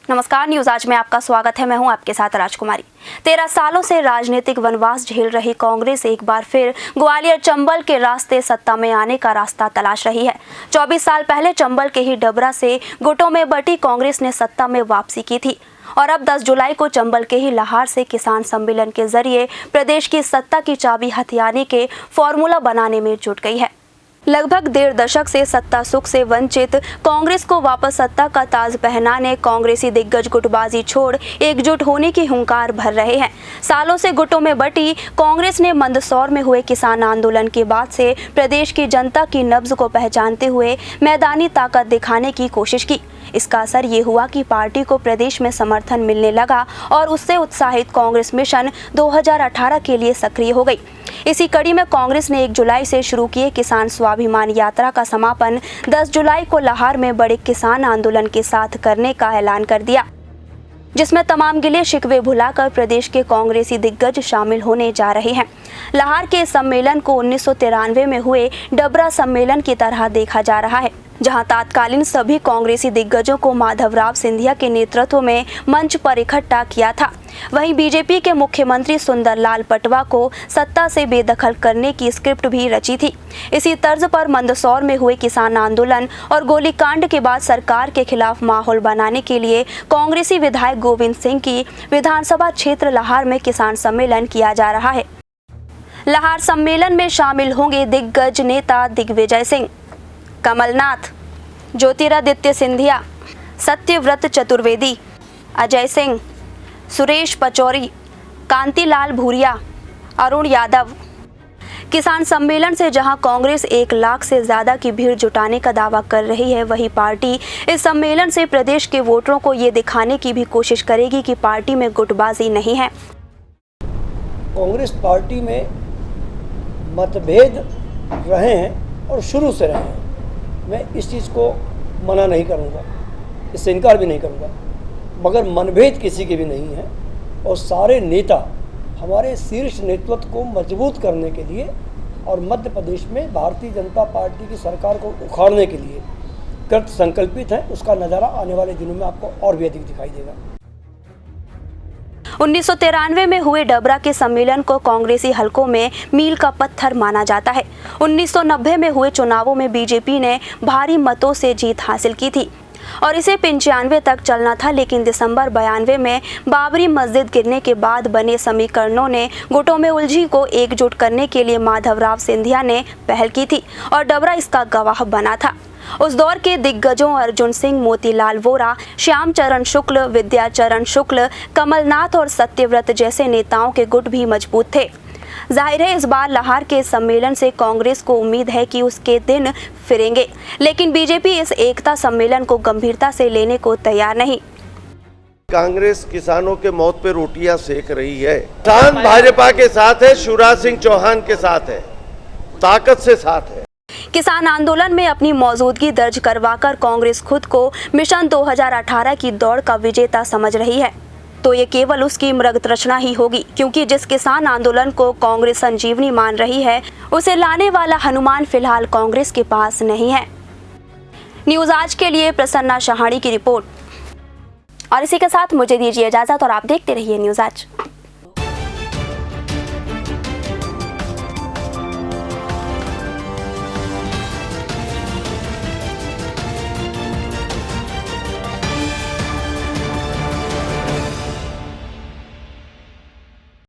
नमस्कार, न्यूज आज में आपका स्वागत है। मैं हूं आपके साथ राजकुमारी। 13 सालों से राजनीतिक वनवास झेल रही कांग्रेस एक बार फिर ग्वालियर चंबल के रास्ते सत्ता में आने का रास्ता तलाश रही है। 24 साल पहले चंबल के ही डबरा से गुटों में बटी कांग्रेस ने सत्ता में वापसी की थी और अब 10 जुलाई को चंबल के ही लाहार से किसान सम्मेलन के जरिए प्रदेश की सत्ता की चाबी हथियाने के फॉर्मूला बनाने में जुट गई है। लगभग 1.5 दशक से सत्ता सुख से वंचित कांग्रेस को वापस सत्ता का ताज पहनाने कांग्रेसी दिग्गज गुटबाजी छोड़ एकजुट होने की हुंकार भर रहे हैं। सालों से गुटों में बटी कांग्रेस ने मंदसौर में हुए किसान आंदोलन के बाद से प्रदेश की जनता की नब्ज को पहचानते हुए मैदानी ताकत दिखाने की कोशिश की। इसका असर ये हुआ कि पार्टी को प्रदेश में समर्थन मिलने लगा और उससे उत्साहित कांग्रेस मिशन 2018 के लिए सक्रिय हो गई। इसी कड़ी में कांग्रेस ने 1 जुलाई से शुरू किए किसान स्वाभिमान यात्रा का समापन 10 जुलाई को लाहार में बड़े किसान आंदोलन के साथ करने का ऐलान कर दिया, जिसमें तमाम गिले शिकवे भुलाकर प्रदेश के कांग्रेसी दिग्गज शामिल होने जा रहे हैं। लाहार के सम्मेलन को 1993 में हुए डबरा सम्मेलन की तरह देखा जा रहा है, जहां तत्कालीन सभी कांग्रेसी दिग्गजों को माधवराव सिंधिया के नेतृत्व में मंच पर इकट्ठा किया था। वहीं बीजेपी के मुख्यमंत्री सुंदरलाल पटवा को सत्ता से बेदखल करने की स्क्रिप्ट भी रची थी। इसी तर्ज पर मंदसौर में हुए किसान आंदोलन और गोलीकांड के बाद सरकार के खिलाफ माहौल बनाने के लिए कांग्रेसी विधायक गोविंद सिंह की विधानसभा क्षेत्र लाहार में किसान सम्मेलन किया जा रहा है। लाहार सम्मेलन में शामिल होंगे दिग्गज नेता दिग्विजय सिंह, कमलनाथ, ज्योतिरादित्य सिंधिया, सत्यव्रत चतुर्वेदी, अजय सिंह, सुरेश पचौरी, कांतिलाल भूरिया, अरुण यादव। किसान सम्मेलन से जहां कांग्रेस 1 लाख से ज्यादा की भीड़ जुटाने का दावा कर रही है, वहीं पार्टी इस सम्मेलन से प्रदेश के वोटरों को ये दिखाने की भी कोशिश करेगी कि पार्टी में गुटबाजी नहीं है। कांग्रेस पार्टी में मतभेद रहे हैं और शुरू से रहे हैं। मैं इस चीज़ को मना नहीं करूँगा, इससे इनकार भी नहीं करूँगा, मगर मनभेद किसी के भी नहीं है। और सारे नेता हमारे शीर्ष नेतृत्व को मजबूत करने के लिए और मध्य प्रदेश में भारतीय जनता पार्टी की सरकार को उखाड़ने के लिए कृत संकल्पित हैं। उसका नज़ारा आने वाले दिनों में आपको और भी अधिक दिखाई देगा। 1993 में हुए डबरा के सम्मेलन को कांग्रेसी हलकों में मील का पत्थर माना जाता है। 1990 में हुए चुनावों में बीजेपी ने भारी मतों से जीत हासिल की थी और इसे 95 तक चलना था, लेकिन दिसंबर 92 में बाबरी मस्जिद गिरने के बाद बने समीकरणों ने गुटों में उलझी को एकजुट करने के लिए माधवराव सिंधिया ने पहल की थी और डबरा इसका गवाह बना था। उस दौर के दिग्गजों अर्जुन सिंह, मोतीलाल वोरा, श्याम चरण शुक्ल, विद्याचरण शुक्ल, कमलनाथ और सत्यव्रत जैसे नेताओं के गुट भी मजबूत थे। जाहिर है इस बार लाहार के सम्मेलन से कांग्रेस को उम्मीद है कि उसके दिन फिरेंगे, लेकिन बीजेपी इस एकता सम्मेलन को गंभीरता से लेने को तैयार नहीं। कांग्रेस किसानों के मौत पे रोटियां सेक रही है। किसान भाजपा के साथ है, शिवराज सिंह चौहान के साथ है, ताकत से साथ है। किसान आंदोलन में अपनी मौजूदगी दर्ज करवाकर कांग्रेस खुद को मिशन 2018 की दौड़ का विजेता समझ रही है, तो ये केवल उसकी मृगत रचना ही होगी, क्योंकि जिस किसान आंदोलन को कांग्रेस संजीवनी मान रही है, उसे लाने वाला हनुमान फिलहाल कांग्रेस के पास नहीं है। न्यूज आज के लिए प्रसन्ना शहानी की रिपोर्ट। और इसी के साथ मुझे दीजिए इजाजत और आप देखते रहिए न्यूज आज।